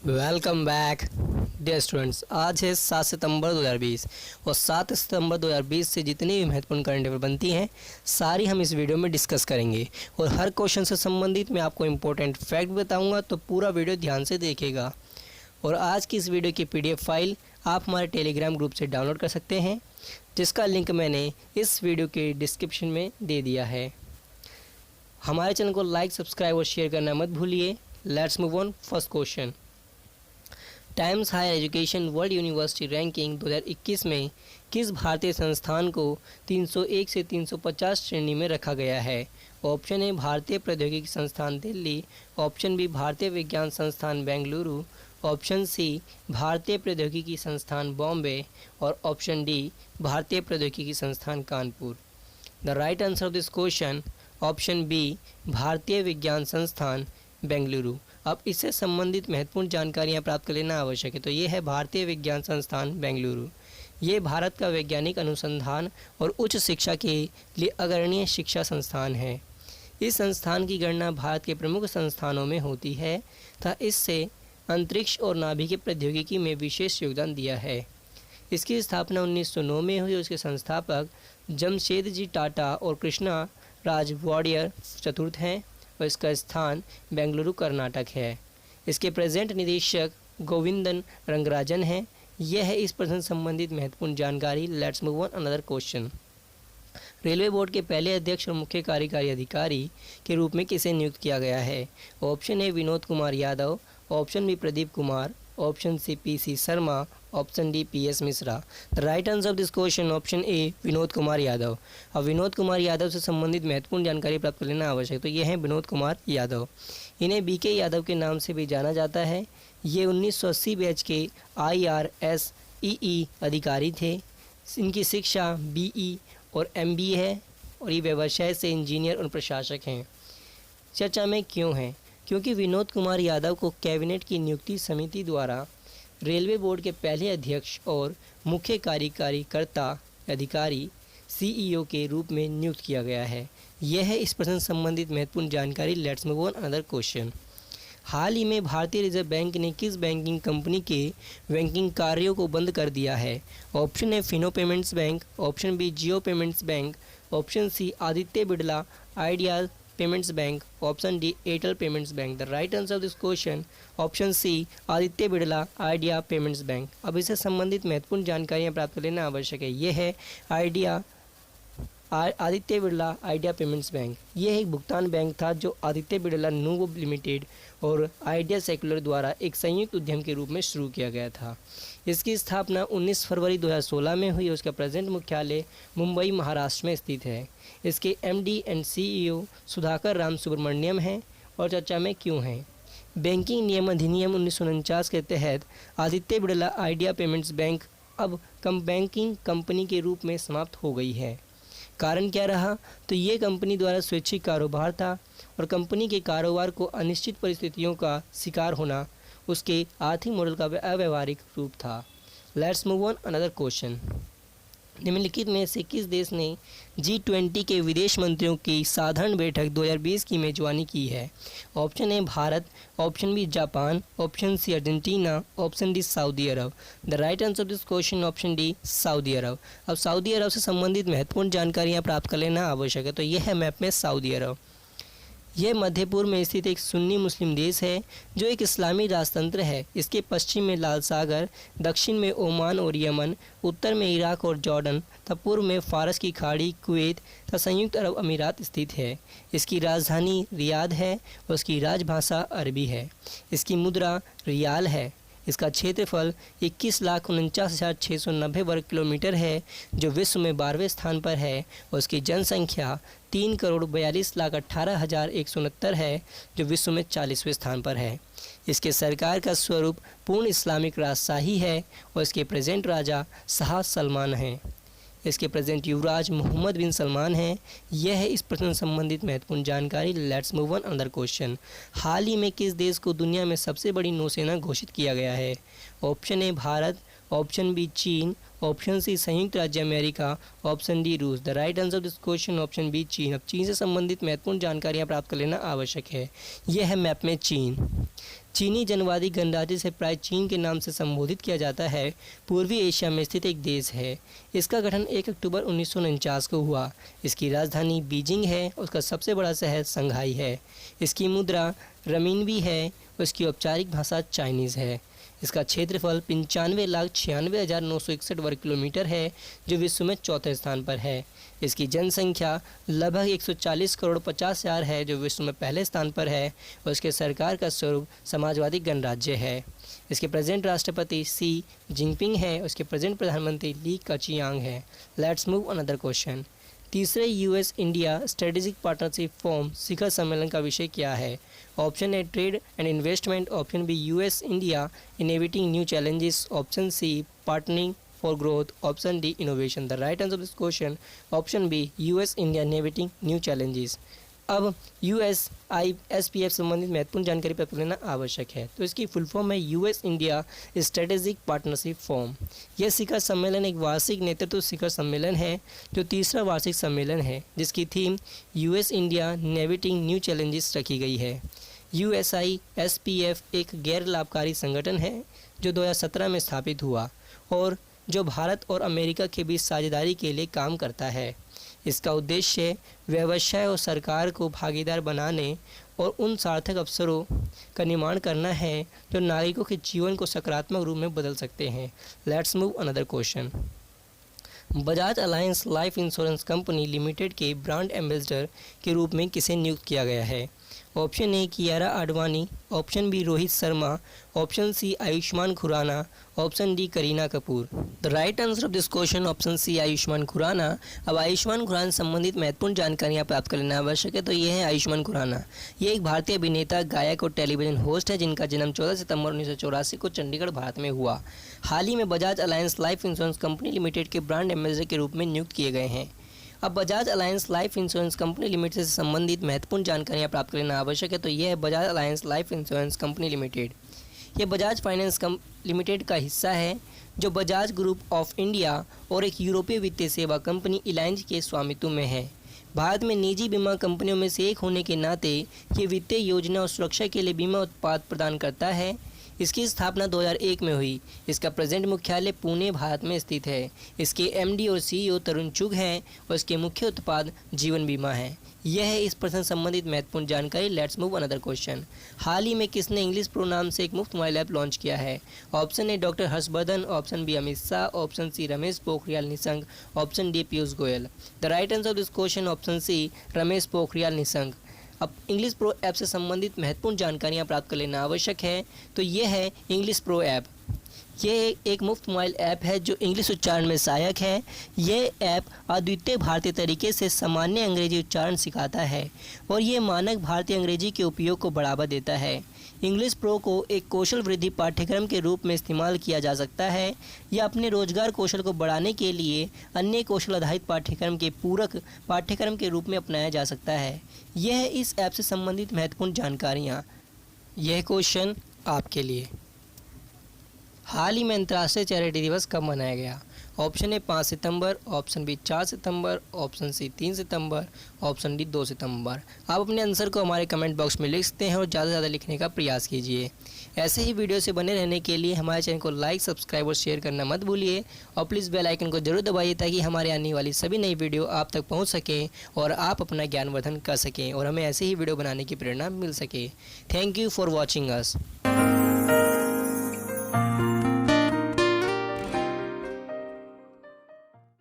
Welcome back dear students. आज है 7 सितंबर 2020 और 7 सितंबर 2020 से जितनी भी महत्वपूर्ण करंट अफेयर बनती हैं सारी हम इस वीडियो में डिस्कस करेंगे और हर क्वेश्चन से संबंधित मैं आपको इम्पोर्टेंट फैक्ट बताऊंगा, तो पूरा वीडियो ध्यान से देखिएगा। और आज की इस वीडियो की PDF फाइल आप हमारे टेलीग्राम ग्रुप से डाउनलोड कर सकते हैं, जिसका लिंक मैंने इस वीडियो के डिस्क्रिप्शन में दे दिया है। हमारे चैनल को लाइक, सब्सक्राइब और शेयर करना मत भूलिए। Let's move on. First question, Times Higher Education World University ranking 2021 में किस भारतीय संस्थान को 301 से 350 श्रेणी में रखा गया है? ऑप्शन ए भारतीय प्रौद्योगिकी संस्थान दिल्ली, ऑप्शन बी भारतीय विज्ञान संस्थान बेंगलुरु, ऑप्शन सी भारतीय प्रौद्योगिकी संस्थान बॉम्बे और ऑप्शन डी भारतीय प्रौद्योगिकी संस्थान Kanpur. The right answer of this question option B भारतीय विज्ञान संस्थान बेंगलुरु। अब इससे संबंधित महत्वपूर्ण जानकारियाँ प्राप्त कर लेना आवश्यक है। तो ये है भारतीय विज्ञान संस्थान बेंगलुरु। ये भारत का वैज्ञानिक अनुसंधान और उच्च शिक्षा के लिए अग्रणीय शिक्षा संस्थान है। इस संस्थान की गणना भारत के प्रमुख संस्थानों में होती है तथा इससे अंतरिक्ष और नाभिकीय प्रौद्योगिकी में विशेष योगदान दिया है। इसकी स्थापना 1909 में हुई। उसके संस्थापक जमशेद जी टाटा और कृष्णा राज वाडियर चतुर्थ हैं और इसका स्थान बेंगलुरु कर्नाटक है। इसके प्रेजेंट निदेशक गोविंदन रंगराजन हैं। यह है इस प्रश्न संबंधित महत्वपूर्ण जानकारी। Let's move on another question. Railway board के पहले अध्यक्ष और मुख्य कार्यकारी अधिकारी के रूप में किसे नियुक्त किया गया है? Option A Vinod Kumar Yadav, option B Pradeep Kumar, option C PC Sharma, option D PS Mishra. The right answer of this question option A Vinod Kumar Yadav. अब विनोद कुमार यादव से संबंधित महत्वपूर्ण जानकारी प्राप्त कर लेना आवश्यक। तो ये हैं विनोद कुमार यादव। इन्हें BK यादव के नाम से भी जाना जाता है। ये 1980 बैच के IRS-EE अधिकारी थे। इनकी शिक्षा BE और MBA है और ये व्यवसाय से इंजीनियर और प्रशासक हैं। चर्चा में क्यों हैं? क्योंकि विनोद कुमार यादव को कैबिनेट की नियुक्ति समिति द्वारा रेलवे बोर्ड के पहले अध्यक्ष और मुख्य कार्यकारी अधिकारी CEO के रूप में नियुक्त किया गया है। यह है इस प्रश्न संबंधित महत्वपूर्ण जानकारी। Let's move on another question. हाल ही में भारतीय रिजर्व बैंक ने किस बैंकिंग कंपनी के बैंकिंग कार्यों को बंद कर दिया है? Option A Fino payments bank, option B Jio payments bank, option C Aditya Birla Idea payments bank, option D Airtel payments bank. The right answer of this question option C Aditya Birla Idea payments bank. अब इससे संबंधित महत्वपूर्ण जानकारियाँ प्राप्त कर लेना आवश्यक है। यह है Aditya Birla Idea payments bank. यह एक भुगतान बैंक था जो आदित्य बिड़ला नूवो लिमिटेड और आइडिया सेक्युलर द्वारा एक संयुक्त उद्यम के रूप में शुरू किया गया था। इसकी स्थापना 19 फरवरी 2016 में हुई। उसका प्रेजेंट मुख्यालय मुंबई महाराष्ट्र में स्थित है। इसके MD and CEO Sudhakar Ram Subramaniam हैं और चर्चा में क्यों हैं? बैंकिंग नियम अधिनियम 1949 के तहत Aditya Birla Idea payments bank अब बैंकिंग कंपनी के रूप में समाप्त हो गई है। कारण क्या रहा? तो ये कंपनी द्वारा स्वैच्छिक कारोबार था और कंपनी के कारोबार को अनिश्चित परिस्थितियों का शिकार होना उसके आर्थिक मॉडल का अव्यवहारिक रूप था। Let's move on another question. निम्नलिखित में से किस देश ने G20 के विदेश मंत्रियों की साधारण बैठक 2020 की मेजबानी की है? Option A Bharat, option B Japan, option C Argentina, option D Saudi Arab. The right answer of this question option D Saudi Arab. अब सऊदी अरब से संबंधित महत्वपूर्ण जानकारियाँ प्राप्त कर लेना आवश्यक है। तो यह है मैप में सऊदी अरब। यह मध्य पूर्व में स्थित एक सुन्नी मुस्लिम देश है जो एक इस्लामी राजतंत्र है। इसके पश्चिम में लाल सागर, दक्षिण में ओमान और यमन, उत्तर में इराक और जॉर्डन तथा पूर्व में फारस की खाड़ी, कुवैत तथा संयुक्त अरब अमीरात स्थित है। इसकी राजधानी रियाद है और उसकी राजभाषा अरबी है। इसकी मुद्रा रियाल है। इसका क्षेत्रफल 21,49,690 वर्ग किलोमीटर है जो विश्व में 12वें स्थान पर है और उसकी जनसंख्या 3,42,18,169 है जो विश्व में 40वें स्थान पर है। इसके सरकार का स्वरूप पूर्ण इस्लामिक राजशाही है और इसके प्रेजेंट राजा शाह सलमान हैं। इसके प्रेजेंट युवराज मोहम्मद बिन सलमान हैं। यह है इस प्रश्न संबंधित महत्वपूर्ण जानकारी। Let's move on another question. हाल ही में किस देश को दुनिया में सबसे बड़ी नौसेना घोषित किया गया है? Option A Bharat, option B चीन, ऑप्शन सी संयुक्त राज्य अमेरिका, ऑप्शन डी रूस। The right answer of this question option B चीन। अब चीन से संबंधित महत्वपूर्ण जानकारियाँ प्राप्त कर लेना आवश्यक है। यह है मैप में चीन। चीनी जनवादी गणराज्य से प्राय चीन के नाम से संबोधित किया जाता है। पूर्वी एशिया में स्थित एक देश है। इसका गठन 1 अक्टूबर 1949 को हुआ। इसकी राजधानी बीजिंग है। उसका सबसे बड़ा शहर संघाई है। इसकी मुद्रा रमीनवी है। उसकी औपचारिक भाषा चाइनीज़ है। इसका क्षेत्रफल 95,96,961 वर्ग किलोमीटर है, जो विश्व में चौथे स्थान पर है। इसकी जनसंख्या लगभग 140 करोड़ 50 हज़ार है, जो विश्व में पहले स्थान पर है। और इसके सरकार का स्वरूप समाजवादी गणराज्य है। इसके प्रेजेंट राष्ट्रपति सी जिनपिंग है। उसके प्रेजेंट प्रधानमंत्री ली कचियांग है। Let's move another question. तीसरे US India strategic partnership forum शिखर सम्मेलन का विषय क्या है? Option A trade and investment, option B US India innovating new challenges, option C partnering for growth, option D innovation. The right answer of this question option B US India innovating new challenges. अब USISPF संबंधित महत्वपूर्ण जानकारी प्राप्त लेना आवश्यक है। तो इसकी फुल फॉर्म है US India strategic partnership forum. यह शिखर सम्मेलन एक वार्षिक नेतृत्व शिखर सम्मेलन है, जो तीसरा वार्षिक सम्मेलन है, जिसकी theme US India navigating new challenges रखी गई है। USISPF एक गैर लाभकारी संगठन है, जो 2017 में स्थापित हुआ और जो भारत और अमेरिका के बीच साझेदारी के लिए काम करता है। इसका उद्देश्य व्यवसाय और सरकार को भागीदार बनाने और उन सार्थक अवसरों का निर्माण करना है, जो नागरिकों के जीवन को सकारात्मक रूप में बदल सकते हैं। Let's move another question. Bajaj Allianz life insurance company limited के ब्रांड एम्बेसडर के रूप में किसे नियुक्त किया गया है? Option A Kiara Advani, option B Rohit Sharma, option C Ayushmann Khurrana, option D Kareena Kapoor. The right answer of this question option C Ayushmann Khurrana. अब आयुष्मान खुराना संबंधित महत्वपूर्ण जानकारियाँ प्राप्त कर लेना आवश्यक है। तो ये है आयुष्मान खुराना। ये एक भारतीय अभिनेता, गायक और टेलीविजन होस्ट है, जिनका जन्म 14 सितंबर 1984 को चंडीगढ़, भारत में हुआ। हाल ही में Bajaj Allianz life insurance company limited के ब्रांड एम्बेसडर के रूप में नियुक्त किए गए हैं। अब Bajaj Allianz life insurance company limited से संबंधित महत्वपूर्ण जानकारियाँ प्राप्त कर लेना आवश्यक है। तो यह है Bajaj Allianz life insurance company limited. यह बजाज फाइनेंस लिमिटेड का हिस्सा है, जो बजाज ग्रुप ऑफ इंडिया और एक यूरोपीय वित्तीय सेवा कंपनी इलायंस के स्वामित्व में है। भारत में निजी बीमा कंपनियों में से एक होने के नाते ये वित्तीय योजना और सुरक्षा के लिए बीमा उत्पाद प्रदान करता है। इसकी स्थापना 2001 में हुई। इसका प्रेजेंट मुख्यालय पुणे, भारत में स्थित है। इसके MD और CEO तरुण चुग हैं और इसके मुख्य उत्पाद जीवन बीमा है। यह है इस प्रश्न संबंधित महत्वपूर्ण जानकारी। Let's move another question. हाल ही में किसने इंग्लिश प्रो नाम से एक मुफ्त मोबाइल ऐप लॉन्च किया है? Option A doctor Harshvardhan, option B Amit Shah, option C Ramesh Pokhriyal Nishank, option D Piyush Goyal. The right answer of this question option C Ramesh Pokhriyal Nishank. अब इंग्लिश प्रो ऐप से संबंधित महत्वपूर्ण जानकारियाँ प्राप्त कर लेना आवश्यक है। तो ये है इंग्लिश प्रो ऐप। ये एक मुफ्त मोबाइल ऐप है, जो इंग्लिश उच्चारण में सहायक है। ये ऐप अद्वितीय भारतीय तरीके से सामान्य अंग्रेजी उच्चारण सिखाता है और ये मानक भारतीय अंग्रेजी के उपयोग को बढ़ावा देता है। इंग्लिश प्रो को एक कौशल वृद्धि पाठ्यक्रम के रूप में इस्तेमाल किया जा सकता है या अपने रोजगार कौशल को बढ़ाने के लिए अन्य कौशल आधारित पाठ्यक्रम के पूरक पाठ्यक्रम के रूप में अपनाया जा सकता है। यह है इस ऐप से संबंधित महत्वपूर्ण जानकारियाँ। यह क्वेश्चन आपके लिए। हाल ही में अंतर्राष्ट्रीय चैरिटी दिवस कब मनाया गया? ऑप्शन ए 5 सितंबर, ऑप्शन बी 4 सितंबर, ऑप्शन सी 3 सितंबर, ऑप्शन डी 2 सितंबर। आप अपने आंसर को हमारे कमेंट बॉक्स में लिख सकते हैं और ज़्यादा से ज़्यादा लिखने का प्रयास कीजिए। ऐसे ही वीडियो से बने रहने के लिए हमारे चैनल को लाइक, सब्सक्राइब और शेयर करना मत भूलिए और प्लीज़ बेल आइकन को जरूर दबाइए, ताकि हमारे आने वाली सभी नई वीडियो आप तक पहुँच सकें और आप अपना ज्ञानवर्धन कर सकें और हमें ऐसे ही वीडियो बनाने की प्रेरणा मिल सके। Thank you for watching us.